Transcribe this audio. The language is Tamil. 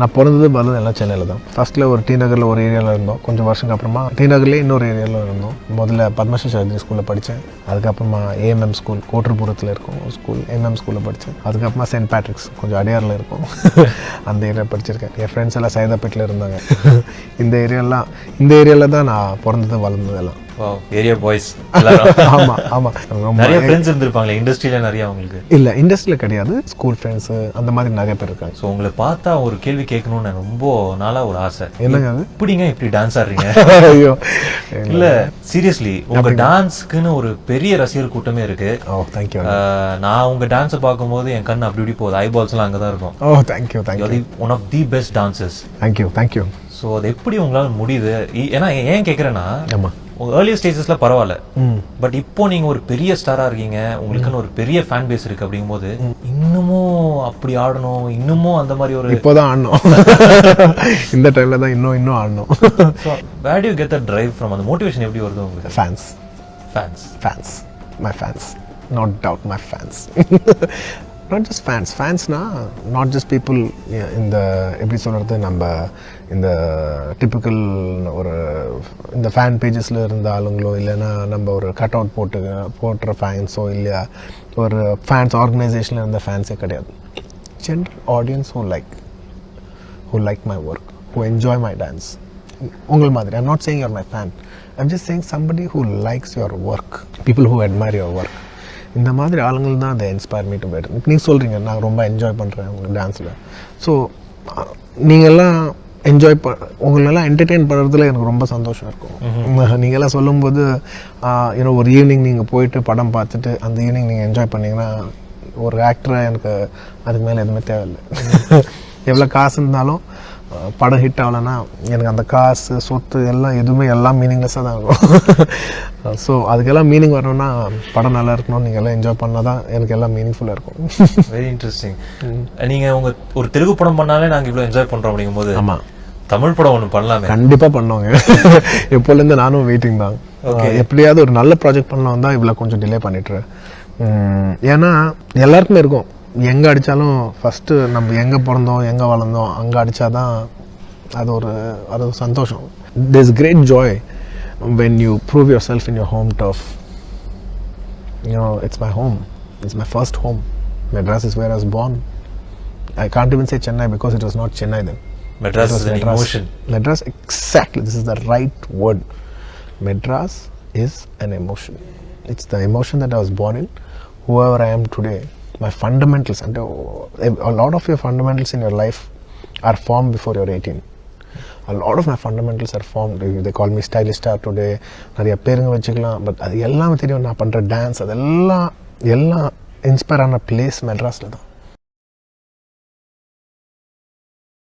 நான் பிறந்தது பார்த்தது எல்லாம் சென்னையில் தான். ஃபஸ்ட்டில் ஒரு டி நகரில் ஒரு ஏரியாவில் இருந்தோம். கொஞ்சம் வருஷத்துக்கு அப்புறமா டி நகர்லேயே இன்னொரு ஏரியாவில் இருந்தோம். முதல்ல பத்மஸ்ரீ சரஸ்வதி ஸ்கூலில் படித்தேன். அதுக்கப்புறமா ஏஎம்எம் ஸ்கூல் கோட்டர்புரத்தில் இருக்கும் ஒரு ஸ்கூல், ஏஎம்எம் ஸ்கூலில் படித்தேன். அதுக்கப்புறமா சென்ட் பேட்ரிக்ஸ் கொஞ்சம் அடையாரில் இருக்கும், அந்த ஏரியா படிச்சிருக்கேன். என் ஃப்ரெண்ட்ஸ் எல்லாம் சைதாப்பேட்டில் இருந்தாங்க. இந்த ஏரியாவில் தான் நான் பிறந்தது வளர்ந்ததெல்லாம். Area boys. ஆமாம் ஆமாம். நிறைய ஃப்ரெண்ட்ஸ் இருந்திருப்பாங்களே இண்டஸ்ட்ரியில நிறைய உங்களுக்கு? இல்லை, இண்டஸ்ட்ரியில் கிடையாது, ஸ்கூல் ஃப்ரெண்ட்ஸு அந்த மாதிரி நிறைய பேர் இருக்காங்க. ஸோ உங்களை பார்த்தா ஒரு கேள்வி கேட்கணும்னு ரொம்ப நாளாக ஒரு ஆசை. என்னங்க அது? இப்படிங்க இப்படி டான்ஸ் ஆடுறீங்க? ஐயோ இல்ல சீரியஸ்லி, உங்க டான்ஸ்க்குன்னு ஒரு பெரிய ரசிகர் கூட்டமே இருக்கு. ஓ தேங்க்யூ. நான் உங்க டான்ஸை பார்க்கும்போது என் கண் அப்படி இப்படி போகுது, ஐபால்ஸ் எல்லாம் அங்கதான் இருக்கும். Oh thank you. One of the best dancers. Thank you. So அது எப்படி உங்களால முடியுது? ஏன்னா ஏன் கேட்குறேன்னா, ஆமா, ஏர்லி ஸ்டேஜஸ்ல பரவாயில்ல, பட் இப்போ நீங்க ஒரு பெரிய ஸ்டாரா இருக்கீங்க, உங்களுக்குன்னு ஒரு பெரிய ஃபேன் பேஸ் இருக்கு. அப்படிங்கும்போது இன்னமும் அப்படி ஆடணும், இன்னமும் அந்த மாதிரி ஒரு இப்போதான் ஆடணும். இந்த டைம்ல தான் இன்னும் ஆடணும். Where do you get that drive from? அந்த மோட்டிவேஷன் எப்படி வருது உங்களுக்கு? Fans. My fans. Not doubt my fans. Not just fansனா not just people இந்த எப்படி சொல்கிறது, நம்ம இந்த டிப்பிக்கல் ஒரு இந்த ஃபேன் பேஜஸில் இருந்த ஆளுங்களோ, இல்லைன்னா நம்ம ஒரு கட் அவுட் போட்டுற ஃபேன்ஸோ, இல்லையா ஒரு ஃபேன்ஸ் ஆர்கனைசேஷனில் இருந்த ஃபேன்ஸே கிடையாது. General audience who like my work, who enjoy my dance. உங்கள் மாதிரி. I'm not saying you're my fan. I'm just saying somebody who likes your work, people who admire your work. இந்த மாதிரி ஆளுங்கள் தான் அதை இன்ஸ்பயர் மீ டு பெட்டர். இப்போ நீங்கள் சொல்கிறீங்க நான் ரொம்ப என்ஜாய் பண்ணுறேன் உங்கள் டான்ஸில். ஸோ நீங்கள்லாம் உங்களெல்லாம் என்டர்டெயின் பண்ணுறதுல எனக்கு ரொம்ப சந்தோஷம் இருக்கும். நீங்கள்லாம் சொல்லும்போது ஒரு ஈவினிங் நீங்கள் போயிட்டு படம் பார்த்துட்டு அந்த ஈவினிங் நீங்கள் என்ஜாய் பண்ணிங்கன்னா, ஒரு ஆக்டராக எனக்கு அதுக்கு மேலே எதுவுமே தேவையில்லை. எவ்வளோ காசு இருந்தாலும் படம் ஹிட் ஆகலைன்னா எனக்கு அந்த காசு சொத்து எல்லாம் மீனிங்லெஸ்ஸாக தான் இருக்கும். ஸோ அதுக்கெல்லாம் மீனிங் வரணும்னா படம் நல்லா இருக்கணும், நீங்கள் எல்லாம் என்ஜாய் பண்ணால் தான் எனக்கு எல்லாம் மீனிங்ஃபுல்லாக இருக்கும். Very interesting. நீங்கள் உங்கள் ஒரு தெலுங்கு படம் பண்ணாலே நாங்கள் இவ்வளோ என்ஜாய் பண்ணுறோம் அப்படிங்கும்போது, ஆமாம், தமிழ் படம் ஒன்று பண்ணலாமே? கண்டிப்பாக பண்ணுவாங்க. எப்போலேருந்து நானும் வெயிட்டிங் தான். எப்படியாவது ஒரு நல்ல ப்ராஜெக்ட் பண்ணலாம் தான் இவ்வளோ கொஞ்சம் டிலே பண்ணிட்டுறேன். ஏன்னா எல்லாருக்குமே இருக்கும், எங்கே அடித்தாலும் ஃபஸ்ட்டு நம்ம எங்கே பிறந்தோம் எங்கே வளர்ந்தோம் அங்கே அடித்தாதான் அது ஒரு சந்தோஷம். there's great joy when you prove yourself in your home turf. It's my home, it's my first home. Madras is where I was born. I can't even say Chennai because it was not Chennai then. Madras is an emotion. Madras, exactly, this is the right word. Madras is an emotion. It's the emotion that I was born in. Whoever I am today, my fundamentals, and a lot of your fundamentals in your life are formed before you're 18. A lot of my fundamentals are formed. They call me stylish star today. நிறைய பேருங்க வச்சுக்கலாம், பட் அது எல்லாமே தெரியும். நான் பண்ணுற டான்ஸ் அதெல்லாம் இன்ஸ்பயர் ஆன பிளேஸ் மெட்ராஸில் தான்.